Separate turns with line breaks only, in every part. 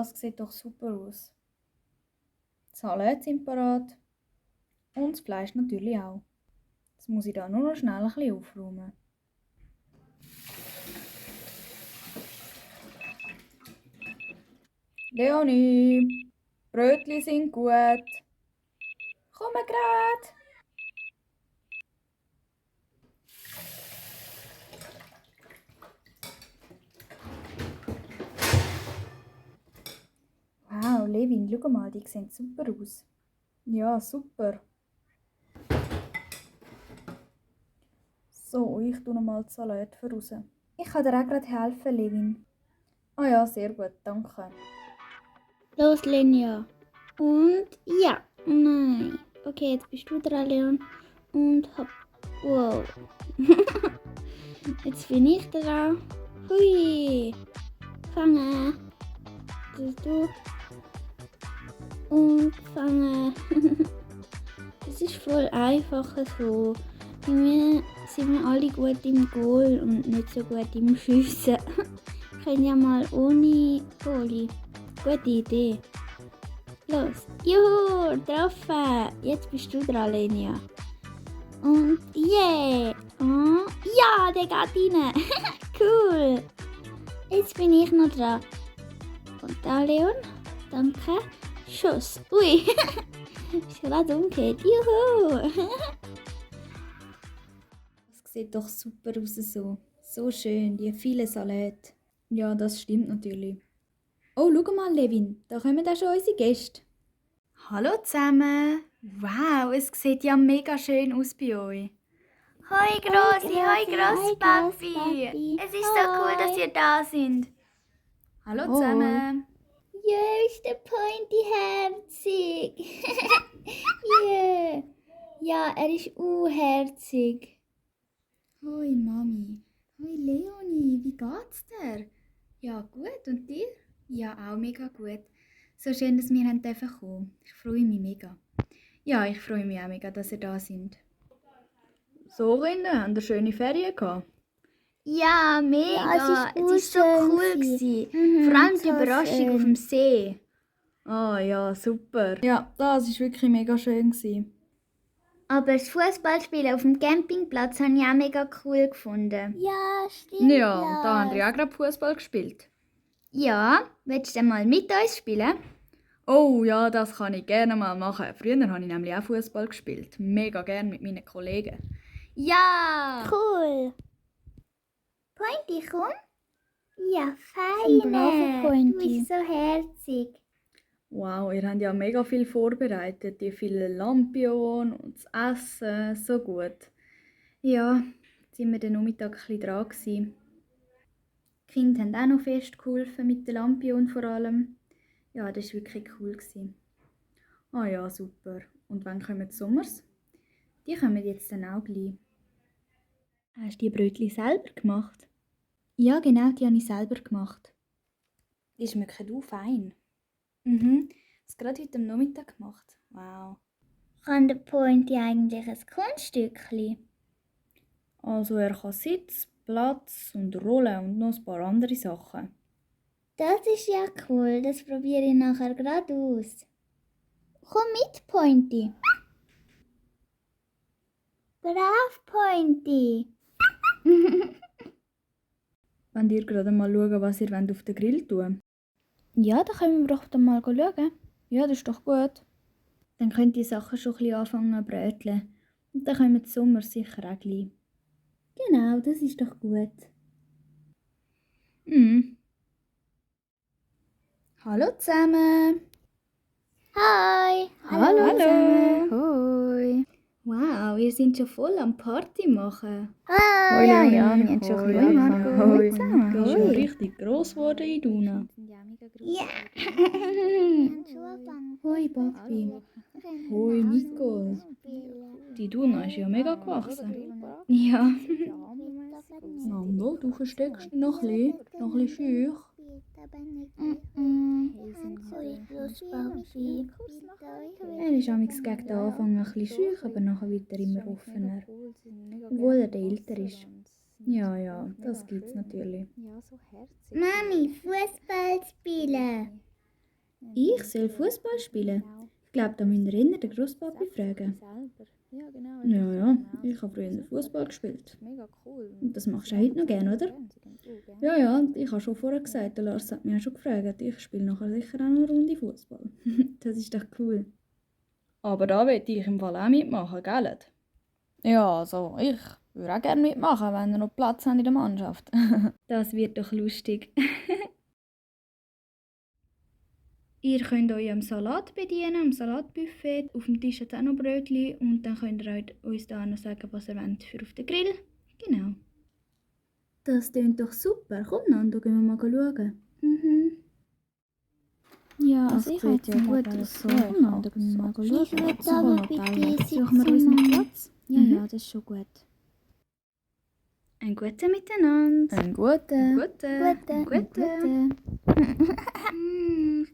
das sieht doch super aus. Die Salate sind parat. Und das Fleisch natürlich auch. Jetzt muss ich da nur noch schnell ein bisschen aufräumen. Leonie, Brötli sind gut. Komme grad. Wow, Levin, schau mal, die sehen super aus. Ja, super. So, ich tue noch mal die Salate voraus. Ich kann dir auch gerade helfen, Levin. Ah ja, sehr gut, danke.
Los, Lenja. Und ja. Nein. Okay, jetzt bist du dran, Leon. Und hopp. Wow. Jetzt bin ich dran. Hui. Fangen. Du. Und fangen. Das ist voll einfach so. Bei mir sind wir alle gut im Goal und nicht so gut im Schiessen. Können ja mal ohne Goalie. Gute Idee. Los. Juhu, getroffen. Jetzt bist du dran, Lenia. Und yeah. Oh, ja, der geht rein. Cool. Jetzt bin ich noch dran. Und da, Leon. Danke. Schuss. Ui. Ist gerade umgekehrt. Juhu.
Das sieht doch super aus so. So schön, die vielen Salate. Ja, das stimmt natürlich. Oh, schau mal, Levin, da kommen auch schon unsere Gäste. Hallo zusammen. Wow, es sieht ja mega schön aus bei euch.
Hoi Grossi, hoi Grosspapi. Es ist so cool, dass ihr da sind.
Hallo
Hoi.
zusammen.
Ja, ist der Pointy herzig. Yeah. Ja, er ist herzig.
Hoi Mami. Hoi Leonie, wie geht's dir? Ja, gut. Und dir? Ja, auch mega gut. So schön, dass wir kommen dürfen. Ich freue mich mega. Ja, ich freue mich auch mega, dass ihr da sind. So, Kinder, habt ihr schöne Ferien gehabt?
Ja, mega.
Ja,
es ist so cool gewesen. Vor allem die
so
Überraschung
schön.
auf dem See.
Ah ja, super. Ja, das war wirklich mega schön.
Aber das Fußballspielen auf dem Campingplatz habe ich auch mega cool gefunden.
Ja, stimmt.
Ja, da haben wir auch gerade Fußball gespielt.
Ja, willst du mal mit uns spielen?
Oh ja, das kann ich gerne mal machen. Früher habe ich nämlich auch Fußball gespielt. Mega gerne mit meinen Kollegen.
Ja!
Cool.
Pointy, komm.
Ja,
Feine.
bravo,
Du
Pointy.
bist so herzig.
Wow, ihr habt ja mega viel vorbereitet. Die vielen Lampion und das Essen. So gut. Ja, jetzt sind wir den Nachmittag ein bisschen dran gewesen. Die Kinder haben auch noch fest geholfen, mit den Lampion vor allem. Ja, das war wirklich cool. Ah ja, super. Und wann kommen die Sommers? Die kommen jetzt dann auch gleich. Hast du die Brötchen selber gemacht? Ja, genau, die habe ich selber gemacht. Die schmecken auch fein. Das gerade heute am Nachmittag gemacht. Wow.
Kann der Pointy eigentlich ein Kunststückchen?
Also er kann Sitz, Platz und Rollen und noch ein paar andere Sachen.
Das ist ja cool, das probiere ich nachher gerade aus. Komm mit, Pointy. Brav, Pointy.
Wollt ihr gerade mal schauen, was ihr auf den Grill tun wollt? Ja, dann können wir doch dann mal schauen. Ja, das ist doch gut. Dann könnt ihr die Sachen schon ein bisschen anfangen zu bröteln. Und dann kommen die Sommer sicher auch gleich. Genau, das ist doch gut. Hallo zusammen.
Hi.
Hallo.
zusammen.
Hoi. Wow, ihr seid schon voll am Party machen.
Hi.
Ja,
Leonie.
wir haben schon
Hoi,
ein
Marco.
bisschen
Hoi
Hoi.
zusammen.
Die ist ja
Hoi.
richtig gross geworden in Duna.
Ja.
Hoi, Papi. Hoi, Nicole. Die Duna ist ja mega gewachsen. Ja. Mama, du versteckst dich noch ein bisschen schüch. Er ist amigs gegen den Anfang ein bisschen schüch, aber nachher wird er immer offener. Obwohl er der älter ist. Ja, das gibt's natürlich.
Mami, Fußball spielen.
Ich soll Fußball spielen? Ich glaube, da müssen wir eher den Grosspapi fragen.
Ja, genau.
Ja, ich habe früher Fußball gespielt.
Mega cool.
Und das machst du auch heute noch gerne, oder? Ja, ich habe schon vorher gesagt, der Lars hat mich auch schon gefragt, ich spiele nachher sicher auch noch eine Runde Fußball. Das ist doch cool. Aber da will ich im Fall auch mitmachen, gell? Ja, also ich würde auch gerne mitmachen, wenn ihr noch Platz habt in der Mannschaft. Das wird doch lustig. Ihr könnt euch am Salat bedienen, am Salatbuffet. Auf dem Tisch hat es auch noch Brötchen und dann könnt ihr uns da noch sagen, was ihr wollt für auf den Grill. Genau. Das klingt doch super. Komm, Nando, gehen wir mal schauen.
Ja,
Das
also ich
sieht
hätte
ja
gut
gut
aus.
aus. Komm, Nando, gehen wir mal schauen.
Ich würde aber bitte
Suchen wir uns einen Platz?
Ja,
Mhm.
ja, das ist schon gut.
Ein guten Miteinander. Ein guten.
Guten.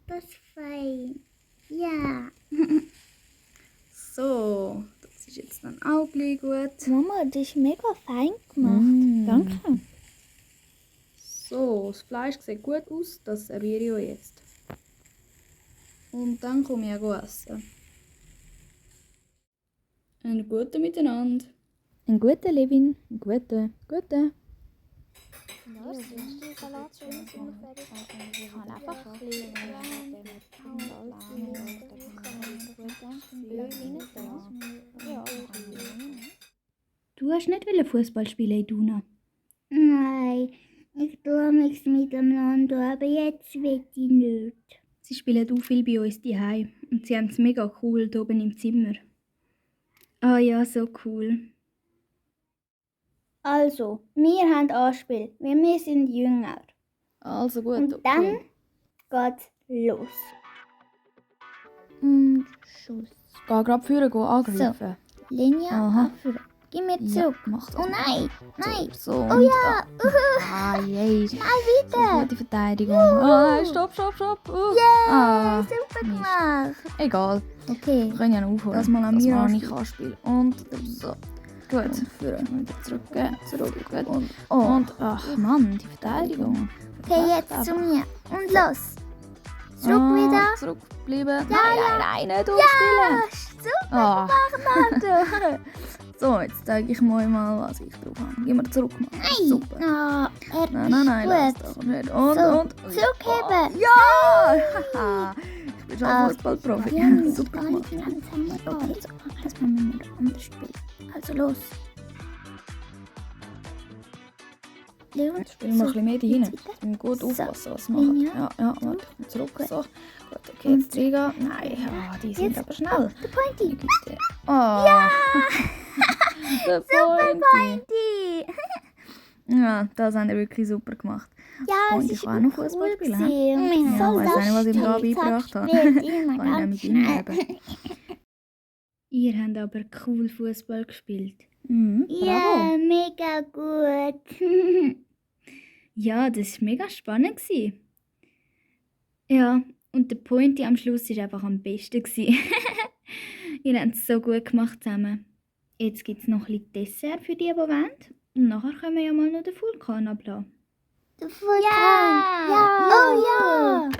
Das ist fein. Ja.
So, das ist jetzt dann auch gleich gut.
Mama, das ist mega fein gemacht.
Danke.
So, das Fleisch sieht gut aus, das serviere ich euch jetzt. Und dann komme ich auch essen. Einen guten Miteinander.
Ein guter Levin. Ein guter. Ich habe einfach ein bisschen
Du hast nicht Fußball spielen, Iduna.
Nein, ich tue nichts miteinander, aber jetzt will ich nicht.
Sie spielen auch viel bei uns daheim und sie haben es mega cool hier oben im Zimmer. Ah ja, so cool.
Also, wir haben Anspiel, weil wir sind jünger.
Also gut,
Und dann geht's los.
Und Schuss.
Geh gerade führen, angreifen.
Linie
Aha.
abführen. Gib mir zurück.
mach das.
Oh nein, nein.
So, oh ja. Yay.
Schnell wieder.
Gute Verteidigung. Ah, nein, stopp.
Yeah, super gemacht.
Egal.
Okay.
Wir können ja noch aufholen.
Das mal an mir
ich anspielen. Und so. Gut. Führen. Wieder zurückgeben. Gut. Und ach Mann, die Verteidigung.
Okay, jetzt zu mir. Und los. Zurück wieder.
Zurückbleiben.
Ja,
Nein, nicht umspielen.
Super
Ah.
gemacht, Mando.
So, jetzt zeige ich euch mal, was ich drauf habe. Gehen wir zurück.
Nein.
Super.
Ah,
Nein, lass
gut.
doch nicht.
So,
Und.
zurückheben.
Ja! Haha. Ich bin schon
Ah,
Fußballprofi.
Wir haben uns
Super
gar nicht
gemacht.
langsam egal. Jetzt machen wir ein anderes Spiel. Also los. Leon,
Spielen wir ein bisschen mehr da hinten. Ich muss gut
So.
aufpassen, was sie machen.
Ja.
Ja, warte, ich bin zurück. So. Gut, okay, jetzt reingehen. Nein, ja, die sind
Jetzt.
aber schnell.
Der Pointy.
Güte. Oh. Ja! Der Pointy.
Die.
Ja, das haben wir wirklich super gemacht.
Ja,
Und
es
ich
ist
kann auch noch Fußball spielen, hä?
gewesen.
Ja,
So
weiss auch nicht, was ich ihm da
lustig.
beigebracht habe.
Zack, spielt immer
Kann ich
ganz
mit ihm
schnell.
leben. Ihr habt aber cool Fußball gespielt.
Ja, mega gut.
Ja, das war mega spannend. Ja, und der Pointy am Schluss war einfach am besten. Ihr habt es so gut gemacht zusammen. Jetzt gibt es noch ein bisschen Dessert für die wollen. Und nachher können wir ja mal noch den Vulkan ablassen.
Der Vulkan. Ja. Oh ja.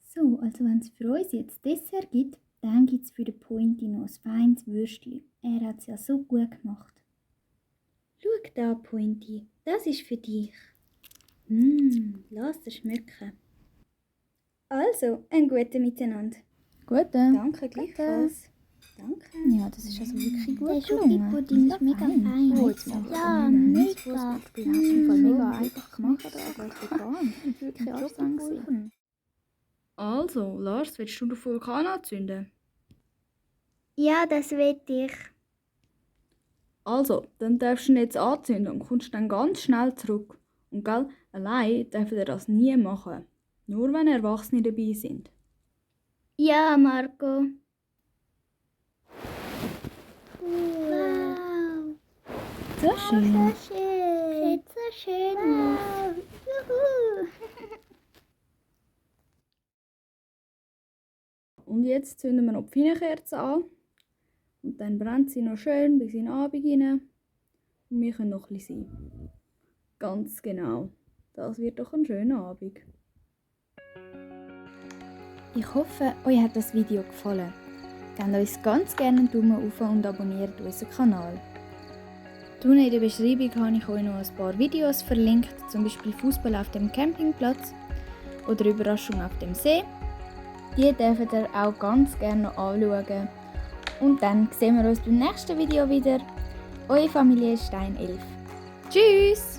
So, also wenn es für uns jetzt Dessert gibt, dann gibt es für den Pointy noch ein feines Würstchen. Er hat es ja so gut gemacht. Schau da, Pointy, das ist für dich. Lass es schmecken. Also, ein guten Miteinander.
Guten.
Danke, gleichfalls. Danke.
Ja, das ist also wirklich gut
Der
gelungen.
Schokopudding ist mega fein.
Oh, jetzt machen wir
Ja,
einen
mega.
Fußballspiel. Hast du im Fall mega einfach gemacht.
Das
Das ist wirklich anstrengend gewesen.
Also, Lars, willst du den Vulkan anzünden?
Ja, das will ich.
Also, dann darfst du ihn jetzt anzünden und kommst dann ganz schnell zurück. Und gell, allein darf er das nie machen. Nur wenn Erwachsene dabei sind.
Ja, Marco. Wow.
So schön.
So schön. Sieht so schön aus. Juhu.
Und jetzt zünden wir noch die Pfeinekerze an. Und dann brennt sie noch schön bis in den Abend hinein. Und wir können noch ein bisschen sein. Ganz genau. Das wird doch ein schöner Abend. Ich hoffe, euch hat das Video gefallen. Gebt uns ganz gerne einen Daumen hoch und abonniert unseren Kanal. Unten in der Beschreibung habe ich euch noch ein paar Videos verlinkt, zum Beispiel Fußball auf dem Campingplatz oder Überraschung auf dem See. Die dürft ihr auch ganz gerne noch anschauen. Und dann sehen wir uns beim nächsten Video wieder. Eure Familie Stein 11. Tschüss!